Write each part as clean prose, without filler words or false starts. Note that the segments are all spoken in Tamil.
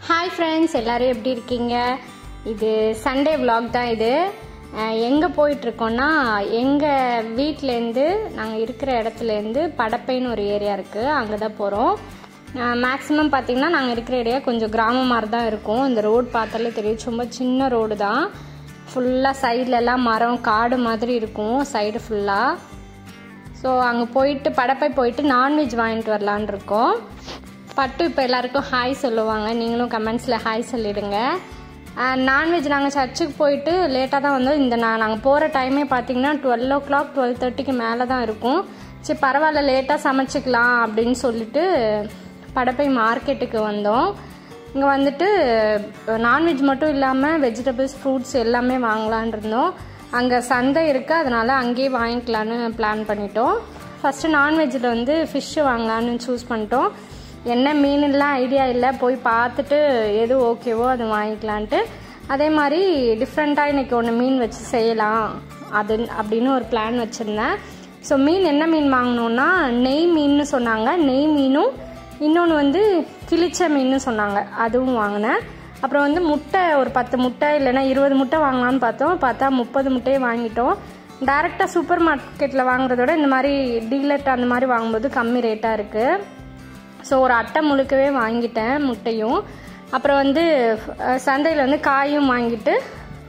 ஹாய் ஃப்ரெண்ட்ஸ், எல்லோரும் எப்படி இருக்கீங்க? இது சண்டே விலாக் தான். இது எங்கே போயிட்டுருக்கோன்னா, எங்கள் வீட்டிலேருந்து நாங்கள் இருக்கிற இடத்துலேருந்து படப்பைன்னு ஒரு ஏரியா இருக்குது, அங்கே தான் போகிறோம். மேக்ஸிமம் பார்த்திங்கன்னா நாங்கள் இருக்கிற ஏரியா கொஞ்சம் கிராமம் மாதிரி தான் இருக்கும். இந்த ரோடு பார்த்தாலே தெரியும், ரொம்ப சின்ன ரோடு தான். ஃபுல்லாக சைட்லலாம் மரம் காடு மாதிரி இருக்கும் சைடு ஃபுல்லாக. ஸோ அங்கே போயிட்டு படப்பை போயிட்டு நான்வெஜ் வாங்கிட்டு வரலான் இருக்கோம். பட்டு இப்போ எல்லாருக்கும் ஹாய் சொல்லுவாங்க, நீங்களும் கமெண்ட்ஸில் ஹாய் சொல்லிவிடுங்க. நான்வெஜ் நாங்கள் சர்ச்சுக்கு போயிட்டு லேட்டாக தான் வந்தோம். இந்த நாங்கள் போகிற டைமே பார்த்திங்கன்னா 12 o'clock 12:30க்கு மேலே தான் இருக்கும். சரி பரவாயில்ல, லேட்டாக சமைச்சிக்கலாம் அப்படின்னு சொல்லிட்டு படப்பை மார்க்கெட்டுக்கு வந்தோம். இங்கே வந்துட்டு நான்வெஜ் மட்டும் இல்லாமல் வெஜிடபிள்ஸ் ஃப்ரூட்ஸ் எல்லாமே வாங்கலான் இருந்தோம். அங்கே சந்தை இருக்குது, அதனால் அங்கேயே வாங்கிக்கலான்னு பிளான் பண்ணிட்டோம். ஃபஸ்ட்டு நான்வெஜ்ஜில் வந்து ஃபிஷ்ஷு வாங்கலான்னு சூஸ் பண்ணிட்டோம். என்ன மீன்லாம் ஐடியா இல்லை, போய் பார்த்துட்டு எது ஓகேவோ அது வாங்கிக்கலான்ட்டு. அதே மாதிரி டிஃப்ரெண்ட்டாக இன்றைக்கி ஒன்று மீன் வச்சு செய்யலாம் அப்படின்னு ஒரு பிளான் வச்சுருந்தேன். ஸோ மீன் என்ன மீன் வாங்கினோன்னா நெய் மீன்னு சொன்னாங்க. நெய் மீனும் இன்னொன்று வந்து கிளிச்ச மீன்னு சொன்னாங்க, அதுவும் வாங்கினேன். அப்புறம் வந்து முட்டை ஒரு 10 முட்டை இல்லைன்னா 20 முட்டை வாங்கலான்னு பார்த்தா 30 முட்டையை வாங்கிட்டோம். டேரெக்டாக சூப்பர் மார்க்கெட்டில் வாங்குறத விட இந்த மாதிரி டீலர்ட் அந்த மாதிரி வாங்கும்போது கம்மி ரேட்டாக இருக்குது. ஸோ ஒரு அட்டை முழுக்கவே வாங்கிட்டேன் முட்டையும். அப்புறம் வந்து சந்தையில் வந்து காயும் வாங்கிட்டு,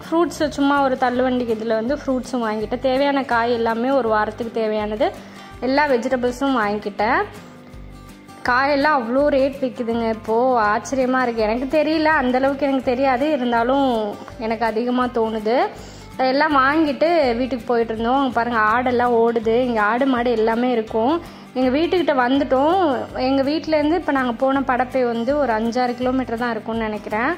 ஃப்ரூட்ஸு சும்மா ஒரு தள்ளுவண்டிக்கு இதில் வந்து ஃப்ரூட்ஸும் வாங்கிட்டேன். தேவையான காய் எல்லாமே ஒரு வாரத்துக்கு தேவையானது எல்லா வெஜிடபிள்ஸும் வாங்கிக்கிட்டேன். காயெல்லாம் அவ்வளோ ரேட் விற்குதுங்க இப்போது, ஆச்சரியமாக இருக்குது. எனக்கு தெரியல, அந்தளவுக்கு எனக்கு தெரியாது, இருந்தாலும் எனக்கு அதிகமாக தோணுது. எல்லாம் வாங்கிட்டு வீட்டுக்கு போயிட்டு இருந்தோம். பாருங்கள், ஆடெல்லாம் ஓடுது. இங்கே ஆடு மாடு எல்லாமே இருக்கும். எங்கள் வீட்டுக்கிட்ட வந்துட்டோம். எங்கள் வீட்டிலேருந்து இப்போ நாங்கள் போன படப்பை வந்து ஒரு 5-6 கிலோமீட்டர் தான் இருக்கும்னு நினைக்கிறேன்.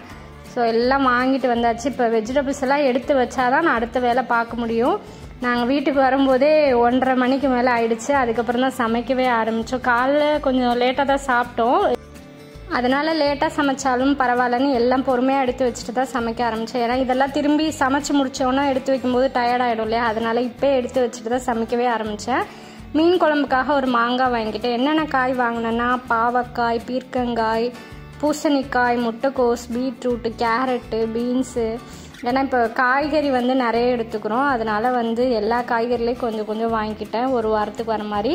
ஸோ எல்லாம் வாங்கிட்டு வந்தாச்சு. இப்போ வெஜிடபிள்ஸ் எல்லாம் எடுத்து வச்சாதான் நான் அடுத்த வேலை பார்க்க முடியும். நாங்கள் வீட்டுக்கு வரும்போதே 1:30 மணிக்கு மேலே ஆயிடுச்சு. அதுக்கப்புறம் தான் சமைக்கவே ஆரம்பித்தோம். காலைல கொஞ்சம் லேட்டாக தான் சாப்பிட்டோம், அதனால் லேட்டாக சமைச்சாலும் பரவாயில்லன்னு எல்லாம் பொறுமையாக எடுத்து வச்சுட்டு தான் சமைக்க ஆரம்பித்தேன். ஏன்னா இதெல்லாம் திரும்பி சமைச்சு முடித்தோன்னா எடுத்து வைக்கும்போது டயர்டாகிடும் இல்லையா, அதனால் இப்போ எடுத்து வச்சுட்டு தான் சமைக்கவே ஆரம்பித்தேன். மீன் குழம்புக்காக ஒரு மாங்காய் வாங்கிட்டேன். என்னென்ன காய் வாங்கினேன்னா பாவக்காய், பீர்க்கங்காய், பூசணிக்காய், முட்டைக்கோஸ், பீட்ரூட்டு, கேரட்டு, பீன்ஸு. ஏன்னா இப்போ காய்கறி வந்து நிறைய எடுத்துக்கிறோம், அதனால் வந்து எல்லா காய்கறிலையும் கொஞ்சம் கொஞ்சம் வாங்கிக்கிட்டேன் ஒரு வாரத்துக்கு வர மாதிரி.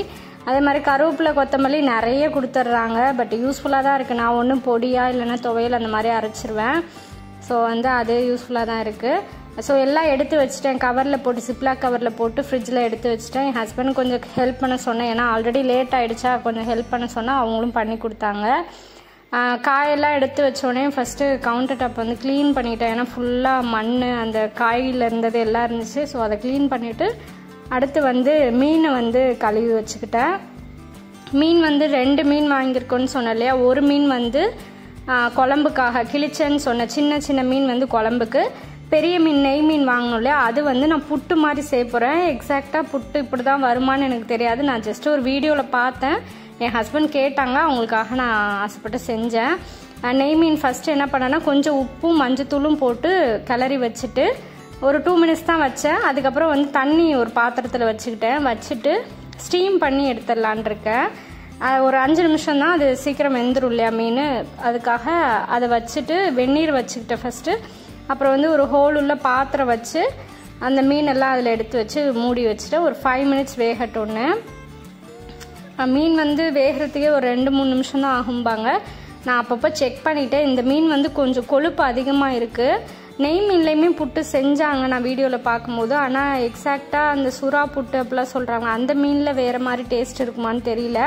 அதே மாதிரி கருவேப்பிலை, கொத்தமல்லி நிறைய கொடுத்துட்றாங்க. பட் யூஸ்ஃபுல்லாக தான் இருக்குது. நான் ஒன்றும் பொடியாக இல்லைன்னா துவையல் அந்த மாதிரி அரைச்சிருவேன். ஸோ வந்து அது யூஸ்ஃபுல்லாக தான் இருக்குது. ஸோ எல்லாம் எடுத்து வச்சுட்டேன். கவரில் போட்டு, சிப்லாக் கவரில் போட்டு ஃப்ரிட்ஜில் எடுத்து வச்சுட்டேன். என் ஹஸ்பண்ட் கொஞ்சம் ஹெல்ப் பண்ண சொன்னேன், ஏன்னா ஆல்ரெடி லேட் ஆகிடுச்சா, கொஞ்சம் ஹெல்ப் பண்ண சொன்னால் அவங்களும் பண்ணி கொடுத்தாங்க. காயெல்லாம் எடுத்து வச்சோடனே ஃபஸ்ட்டு கவுண்டர் டாப் வந்து க்ளீன் பண்ணிட்டேன். ஏன்னா ஃபுல்லாக மண் அந்த காயில் இருந்தது எல்லாம் இருந்துச்சு. ஸோ அதை க்ளீன் பண்ணிவிட்டு அடுத்து வந்து மீனை வந்து கழுவி வச்சுக்கிட்டேன். மீன் வந்து 2 மீன் வாங்கியிருக்கோன்னு சொன்னேன் இல்லையா. ஒரு மீன் வந்து குழம்புக்காக கிளிச்சன்னு சொன்னேன், சின்ன சின்ன மீன் வந்து குழம்புக்கு. பெரிய மீன் நெய் மீன் வாங்கணும் இல்லையா, அது வந்து நான் புட்டு மாதிரி செய்ய போகிறேன். எக்ஸாக்டாக புட்டு இப்படி தான் வருமானு எனக்கு தெரியாது. நான் ஜஸ்ட் ஒரு வீடியோவில் பார்த்தேன், என் ஹஸ்பண்ட் கேட்டாங்க, அவங்களுக்காக நான் ஆசைப்பட்டு செஞ்சேன். நெய் மீன் ஃபஸ்ட்டு என்ன பண்ணேன்னா கொஞ்சம் உப்பும் மஞ்சத்தூளும் போட்டு கிளறி வச்சுட்டு ஒரு 2 மினிட்ஸ் தான் வச்சேன். அதுக்கப்புறம் வந்து தண்ணி ஒரு பாத்திரத்தில் வச்சுட்டு ஸ்டீம் பண்ணி எடுத்துடலான் இருக்கேன். ஒரு 5 நிமிஷம் தான், அது சீக்கிரம் வெந்துடும் இல்லையா மீன், அதுக்காக அதை வச்சுட்டு வெந்நீர் வச்சுக்கிட்டேன் ஃபஸ்ட்டு. அப்புறம் வந்து ஒரு ஹோல் உள்ள பாத்திரம் வச்சு அந்த மீனெல்லாம் அதில் எடுத்து வச்சு மூடி வச்சுட்டு ஒரு 5 மினிட்ஸ் வேகட்டோன்னு. மீன் வந்து வேகிறதுக்கே ஒரு 2-3 நிமிஷம் தான் ஆகும்பாங்க. நான் அப்பப்போ செக் பண்ணிவிட்டேன். இந்த மீன் வந்து கொஞ்சம் கொழுப்பு அதிகமாக இருக்குது. நெய் மீன்லேயுமே புட்டு செஞ்சாங்க நான் வீடியோவில் பார்க்கும்போது, ஆனால் எக்ஸாக்டாக அந்த சுறா புட்டு அப்படிலாம் சொல்கிறாங்க, அந்த மீனில் வேறு மாதிரி டேஸ்ட் இருக்குமான்னு தெரியல.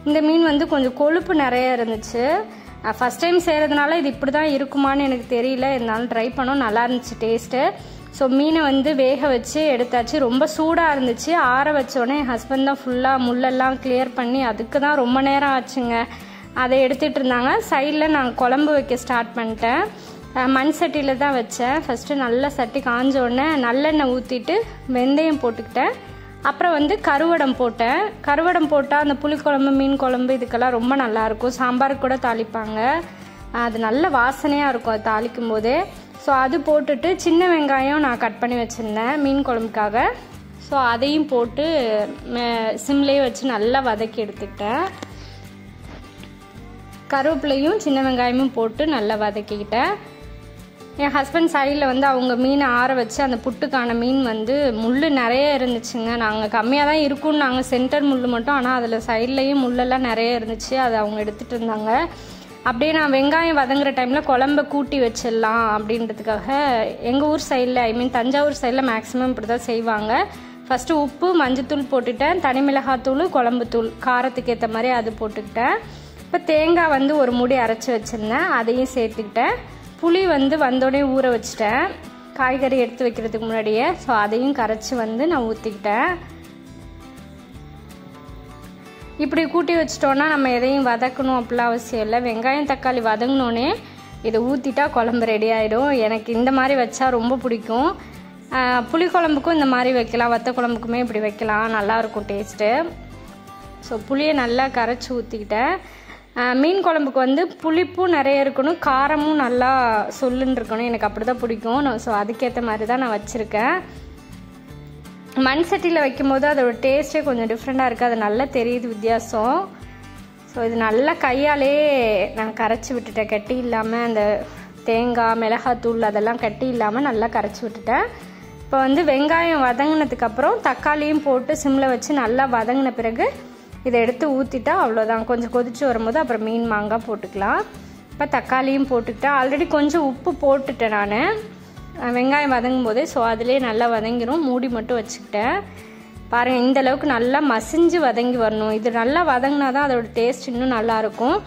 இந்த மீன் வந்து கொஞ்சம் கொழுப்பு நிறைய இருந்துச்சு. ஃபஸ்ட் டைம் செய்கிறதுனால இது இப்படி தான் இருக்குமான்னு எனக்கு தெரியல, இருந்தாலும் ட்ரை பண்ணோம், நல்லா இருந்துச்சு டேஸ்ட்டு. ஸோ மீனை வந்து வேக வச்சு எடுத்தாச்சு. ரொம்ப சூடாக இருந்துச்சு. ஆற வச்சோடனே என் ஹஸ்பண்ட் தான் ஃபுல்லாக முள்ளெல்லாம் கிளியர் பண்ணி, அதுக்கு தான் ரொம்ப நேரம் ஆச்சுங்க. அதை எடுத்துகிட்டு இருந்தாங்க. சைடில் நான் குழம்பு வைக்க ஸ்டார்ட் பண்ணிட்டேன். மண் சட்டியில் தான் வச்சேன். ஃபஸ்ட்டு நல்லா சட்டி காஞ்ச உடனே நல்லெண்ணெய் ஊற்றிட்டு வெந்தயம் போட்டுக்கிட்டேன். அப்புறம் வந்து கருவடம் போட்டேன். கருவடம் போட்டால் அந்த புளிக்குழம்பு, மீன் குழம்பு இதுக்கெல்லாம் ரொம்ப நல்லாயிருக்கும். சாம்பாருக்கு கூட தாளிப்பாங்க, அது நல்ல வாசனையாக இருக்கும் அது தாளிக்கும் போதே. ஸோ அது போட்டுட்டு சின்ன வெங்காயம் நான் கட் பண்ணி வச்சுருந்தேன் மீன் குழம்புக்காக. ஸோ அதையும் போட்டு சிம்லேயே வச்சு நல்லா வதக்கி எடுத்துக்கிட்டேன். கருவேப்பிலையும் சின்ன வெங்காயமும் போட்டு நல்லா வதக்கிக்கிட்டேன். என் ஹஸ்பண்ட் சைடில் வந்து அவங்க மீனை ஆற வச்சு அந்த புட்டுக்கான மீன் வந்து முள் நிறைய இருந்துச்சுங்க. நாங்கள் கம்மியாக தான் இருக்கும்னு நாங்கள் சென்டர் முள் மட்டும், ஆனால் அதில் சைட்லேயும் முள்ளெல்லாம் நிறைய இருந்துச்சு. அதை அவங்க எடுத்துகிட்டு இருந்தாங்க. அப்படியே நான் வெங்காயம் வதங்குற டைமில் குழம்ப கூட்டி வச்சிடலாம் அப்படின்றதுக்காக எங்கள் ஊர் சைடில், ஐ மீன் தஞ்சாவூர் சைடில் மேக்ஸிமம் இப்படி தான் செய்வாங்க. ஃபஸ்ட்டு உப்பு மஞ்சத்தூள் போட்டுக்கிட்டேன், தனி மிளகாத்தூள் குழம்புத்தூள் காரத்துக்கு ஏற்ற மாதிரி அது போட்டுக்கிட்டேன். இப்போ தேங்காய் வந்து ஒரு மூடி அரைச்சி வச்சுருந்தேன், அதையும் சேர்த்துக்கிட்டேன். புளி வந்து வந்தோடனே ஊற வச்சுட்டேன் காய்கறி எடுத்து வைக்கிறதுக்கு முன்னாடியே. ஸோ அதையும் கரைச்சி வந்து நான் ஊற்றிக்கிட்டேன். இப்படி கூட்டி வச்சிட்டோன்னா நம்ம எதையும் வதக்கணும் அப்படிலாம் அவசியம் இல்லை. வெங்காயம் தக்காளி வதங்கினோன்னே இதை ஊற்றிட்டா குழம்பு ரெடி ஆகிடும். எனக்கு இந்த மாதிரி வச்சா ரொம்ப பிடிக்கும். புளிக்குழம்புக்கும் இந்த மாதிரி வைக்கலாம், வத்த குழம்புக்குமே இப்படி வைக்கலாம், நல்லாயிருக்கும் டேஸ்ட்டு. ஸோ புளியை நல்லா கரைச்சி ஊற்றிக்கிட்டேன். மீன் குழம்புக்கு வந்து புளிப்பும் நிறைய இருக்கணும், காரமும் நல்லா சொல்லுன்னு இருக்கணும். எனக்கு அப்படி தான் பிடிக்கும். ஸோ அதுக்கேற்ற மாதிரி தான் நான் வச்சுருக்கேன். மண் சட்டியில் வைக்கும்போது அதோட டேஸ்ட்டே கொஞ்சம் டிஃப்ரெண்ட்டாக இருக்குது, அது நல்லா தெரியுது வித்தியாசம். ஸோ இது நல்லா கையாலே நான் கரைச்சி விட்டுட்டேன், கட்டி இல்லாமல். அந்த தேங்காய் மிளகாத்தூள் அதெல்லாம் கட்டி இல்லாமல் நல்லா கரைச்சி விட்டுட்டேன். இப்போ வந்து வெங்காயம் வதங்கினதுக்கப்புறம் தக்காளியும் போட்டு சிம்மில் வச்சு நல்லா வதங்கின பிறகு இதை எடுத்து ஊற்றிட்டா அவ்வளோதான். கொஞ்சம் கொதித்து வரும்போது அப்புறம் மீன் மாங்காய் போட்டுக்கலாம். இப்போ தக்காளியும் போட்டுக்கிட்டேன். ஆல்ரெடி கொஞ்சம் உப்பு போட்டுட்டேன் நான் வெங்காயம் வதங்கும் போதே. ஸோ அதிலே நல்லா வதங்கிடும். மூடி மட்டும் வச்சுக்கிட்டேன். பாருங்கள், இந்த அளவுக்கு நல்லா மசிஞ்சு வதங்கி வரணும். இது நல்லா வதங்கினா தான் அதோட டேஸ்ட் இன்னும் நல்லாயிருக்கும்.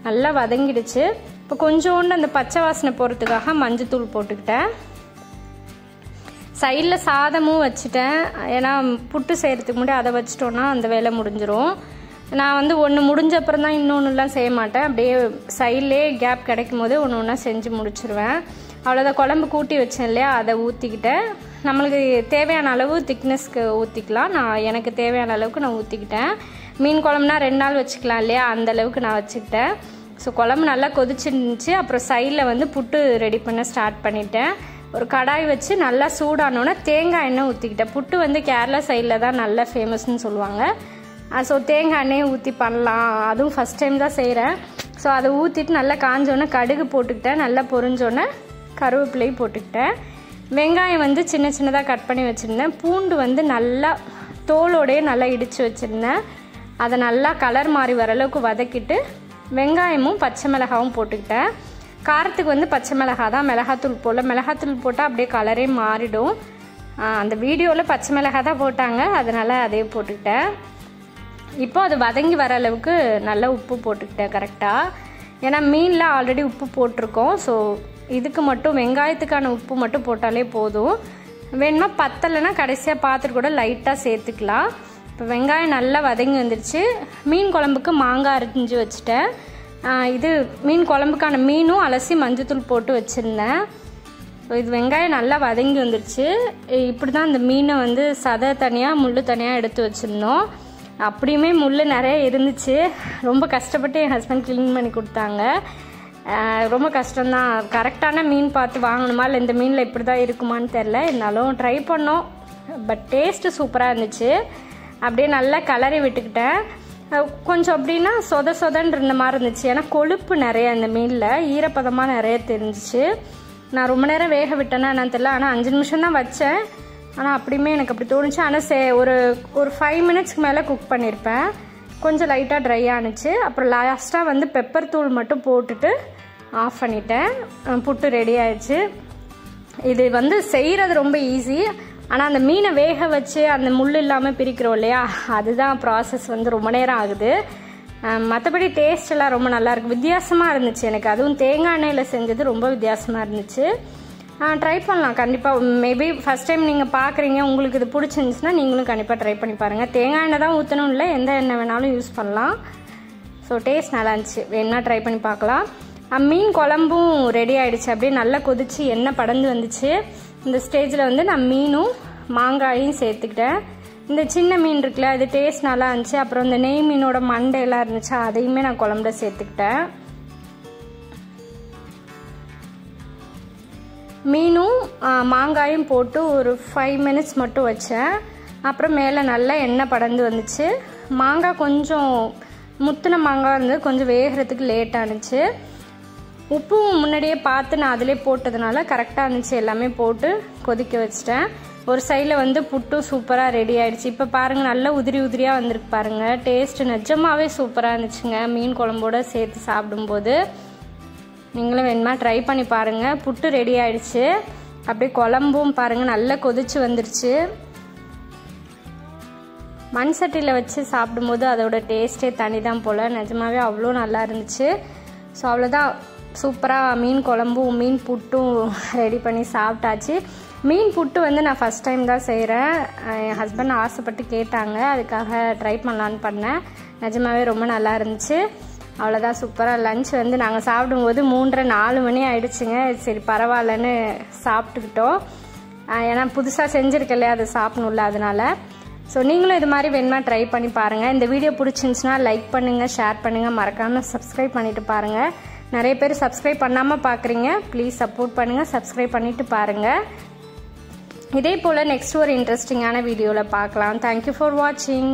நல்லா வதங்கிடுச்சு. இப்போ கொஞ்சோண்டு அந்த பச்சை வாசனை போகிறதுக்காக மஞ்சத்தூள் போட்டுக்கிட்டேன். சைடில் சாதமும் வச்சுட்டேன், ஏன்னா புட்டு செய்கிறதுக்கு முன்னாடி அதை வச்சிட்டோன்னா அந்த வேலை முடிஞ்சிடும். நான் வந்து ஒன்று முடிஞ்ச அப்புறம் தான் இன்னொன்றுலாம் செய்ய மாட்டேன். அப்படியே சைட்லேயே கேப் கிடைக்கும் போதே ஒன்று ஒன்றா செஞ்சு முடிச்சிருவேன். அவ்வளோதான். குழம்பு கூட்டி வச்சேன் இல்லையா, அதை ஊற்றிக்கிட்டேன். நம்மளுக்கு தேவையான அளவு திக்னஸ்க்கு ஊற்றிக்கலாம். எனக்கு தேவையான அளவுக்கு நான் ஊற்றிக்கிட்டேன். மீன் குழம்புனா 2 நாள் வச்சுக்கலாம் இல்லையா, அந்த அளவுக்கு நான் வச்சுக்கிட்டேன். ஸோ குழம்பு நல்லா கொதிச்சிருந்துச்சு. அப்புறம் சைடில் வந்து புட்டு ரெடி பண்ண ஸ்டார்ட் பண்ணிட்டேன். ஒரு கடாய் வச்சு நல்லா சூடானோன்னா தேங்காய் எண்ணெய் ஊற்றிக்கிட்டேன். புட்டு வந்து கேரளா சைடில் தான் நல்லா ஃபேமஸ்ன்னு சொல்லுவாங்க. ஸோ தேங்காய் எண்ணெயை ஊற்றி பண்ணலாம், அதுவும் ஃபஸ்ட் டைம் தான் செய்கிறேன். ஸோ அதை ஊற்றிட்டு நல்லா காஞ்சோன்னே கடுகு போட்டுக்கிட்டேன். நல்லா பொரிஞ்சோன்னே கருவேப்பிலையும் போட்டுக்கிட்டேன். வெங்காயம் வந்து சின்ன சின்னதாக கட் பண்ணி வச்சுருந்தேன். பூண்டு வந்து நல்லா தோலோடையே நல்லா இடித்து வச்சுருந்தேன். அதை நல்லா கலர் மாறி வர அளவுக்கு வதக்கிட்டு வெங்காயமும் பச்சை மிளகாவும் போட்டுக்கிட்டேன். காரத்துக்கு வந்து பச்சை மிளகாய் தான், மிளகாத்தூள் போல். மிளகாத்தூள் போட்டால் அப்படியே கலரே மாறிடும். அந்த வீடியோவில் பச்சை மிளகாய் தான் போட்டாங்க, அதனால் அதே போட்டுக்கிட்டேன். இப்போ அது வதங்கி வர அளவுக்கு நல்லா உப்பு போட்டுக்கிட்டேன் கரெக்டாக. ஏன்னா மீனில் ஆல்ரெடி உப்பு போட்டிருக்கோம். ஸோ இதுக்கு மட்டும் வெங்காயத்துக்கான உப்பு மட்டும் போட்டாலே போதும். வேணுமா பத்தலைன்னா கடைசியாக பார்த்துட்டு கூட லைட்டாக சேர்த்துக்கலாம். இப்போ வெங்காயம் நல்லா வதங்கி வந்துடுச்சு. மீன் குழம்புக்கு மாங்காய் அரைஞ்சி வச்சுட்டேன். இது மீன் குழம்புக்கான மீனும் அலசி மஞ்சத்தூள் போட்டு வச்சுருந்தேன். ஸோ இது வெங்காயம் நல்லா வதங்கி வந்துடுச்சு. இப்படி தான் இந்த மீனை வந்து சதை தனியாக முள் தனியாக எடுத்து வச்சுருந்தோம். அப்படியுமே முள் நிறைய இருந்துச்சு. ரொம்ப கஷ்டப்பட்டு என் ஹஸ்பண்ட் க்ளீன் பண்ணி கொடுத்தாங்க. ரொம்ப கஷ்டம்தான். கரெக்டான மீன் பார்த்து வாங்கணுமா இல்லை இந்த மீனில் இப்படி தான் இருக்குமான்னு தெரில. இருந்தாலும் ட்ரை பண்ணோம். பட் டேஸ்ட்டு சூப்பராக இருந்துச்சு. அப்படியே நல்லா கலரி விட்டுக்கிட்டேன். கொஞ்சம் அப்படின்னா சொதன்னு இருந்த மாதிரி இருந்துச்சு. ஏன்னா கொழுப்பு நிறைய அந்த மீனில், ஈரப்பதமாக நிறைய தெரிஞ்சிச்சு. நான் ரொம்ப நேரம் வேக விட்டேன்னா என்னன்னு தெரியல. ஆனால் 5 நிமிஷம் தான் வச்சேன். ஆனால் அப்படியுமே எனக்கு அப்படி தோணுச்சு. ஆனால் ஒரு 5 மினிட்ஸ்க்கு மேலே குக் பண்ணியிருப்பேன். கொஞ்சம் லைட்டாக ட்ரை ஆனிச்சு. அப்புறம் லாஸ்ட்டாக வந்து பெப்பர் தூள் மட்டும் போட்டுட்டு ஆஃப் பண்ணிட்டேன். புட்டு ரெடி ஆயிடுச்சு. இது வந்து செய்கிறது ரொம்ப ஈஸி. ஆனால் அந்த மீனை வேக வச்சு அந்த முள் இல்லாமல் பிரிக்கிறோம் இல்லையா, அதுதான் ப்ராசஸ் வந்து ரொம்ப நேரம் ஆகுது. மற்றபடி டேஸ்ட் எல்லாம் ரொம்ப நல்லாயிருக்கு. வித்தியாசமாக இருந்துச்சு எனக்கு. அதுவும் தேங்காய் எண்ணெயில் செஞ்சது ரொம்ப வித்தியாசமாக இருந்துச்சு. ட்ரை பண்ணலாம் கண்டிப்பாக. மேபி ஃபஸ்ட் டைம் நீங்கள் பார்க்குறீங்க, உங்களுக்கு இது பிடிச்சிருந்துச்சுன்னா நீங்களும் கண்டிப்பாக ட்ரை பண்ணி பாருங்கள். தேங்காய் எண்ணெய் தான் ஊற்றணும் இல்லை, எந்த எண்ணெய் வேணாலும் யூஸ் பண்ணலாம். ஸோ டேஸ்ட் நல்லா இருந்துச்சு. வேணா ட்ரை பண்ணி பார்க்கலாம். மீன் குழம்பும் ரெடி ஆகிடுச்சு. அப்படியே நல்லா கொதிச்சு எண்ணெய் படந்து வந்துச்சு. இந்த ஸ்டேஜில் வந்து நான் மீனும் மாங்காயும் சேர்த்துக்கிட்டேன். இந்த சின்ன மீன் இருக்குல்ல, அது டேஸ்ட் நல்லா இருந்துச்சு. அப்புறம் இந்த நெய் மீனோட மண்டையெல்லாம் இருந்துச்சு, அதையுமே நான் குழம்புல சேர்த்துக்கிட்டேன். மீனும் மாங்காயும் போட்டு ஒரு 5 மினிட்ஸ் மட்டும் வச்சேன். அப்புறம் மேலே நல்லா எண்ணெய் படந்து வந்துச்சு. மாங்காய் கொஞ்சம் முத்தின மாங்காய் வந்து கொஞ்சம் வேகிறதுக்கு லேட் ஆனிச்சு. உப்பும் முன்னாடியே பார்த்து நான் அதிலே போட்டதுனால கரெக்டாக இருந்துச்சு. எல்லாமே போட்டு கொதிக்க வச்சிட்டேன். ஒரு சைடில் வந்து புட்டும் சூப்பராக ரெடி ஆகிடுச்சு. இப்போ பாருங்கள், நல்லா உதிரி உதிரியாக வந்திருக்கு பாருங்கள். டேஸ்ட்டு நிஜமாகவே சூப்பராக இருந்துச்சுங்க. மீன் குழம்போடு சேர்த்து சாப்பிடும்போது நீங்களும் வேணுமா ட்ரை பண்ணி பாருங்கள். புட்டு ரெடி ஆகிடுச்சு. அப்படியே குழம்பும் பாருங்கள் நல்லா கொதிச்சு வந்துருச்சு. மண் சட்டியில் வச்சு சாப்பிடும்போது அதோட டேஸ்ட்டே தனி தான் போல். நிஜமாகவே அவ்வளோ நல்லா இருந்துச்சு. ஸோ அவ்வளோதான், சூப்பராக மீன் குழம்பும் மீன் புட்டும் ரெடி பண்ணி சாப்பிட்டாச்சு. மீன் புட்டு வந்து நான் ஃபஸ்ட் டைம் தான் செய்கிறேன். என் ஹஸ்பண்ட் ஆசைப்பட்டு கேட்டாங்க, அதுக்காக ட்ரை பண்ணலான்னு பண்ணேன். நிஜமாகவே ரொம்ப நல்லா இருந்துச்சு. அவ்வளோதான், சூப்பராக லஞ்ச் வந்து நாங்கள் சாப்பிடும்போது 3:30-4 மணி ஆகிடுச்சுங்க. சரி பரவாயில்லன்னு சாப்பிட்டுக்கிட்டோம். ஏன்னா புதுசாக செஞ்சுருக்கலையே, அதை சாப்பிடணும்ல, அதனால். ஸோ நீங்களும் இது மாதிரி வேணுமா ட்ரை பண்ணி பாருங்கள். இந்த வீடியோ பிடிச்சிருந்துச்சுன்னா லைக் பண்ணுங்கள், ஷேர் பண்ணுங்கள், மறக்காமல் சப்ஸ்கிரைப் பண்ணிவிட்டு பாருங்கள். நிறைய பேர் சப்ஸ்கிரைப் பண்ணாமல் பார்க்குறீங்க. ப்ளீஸ் சப்போர்ட் பண்ணுங்கள், சப்ஸ்கிரைப் பண்ணிவிட்டு பாருங்கள். இதே போல் நெக்ஸ்ட் ஒரு இன்ட்ரெஸ்டிங்கான வீடியோவில் பார்க்கலாம். தேங்க்யூ ஃபார் வாட்சிங்.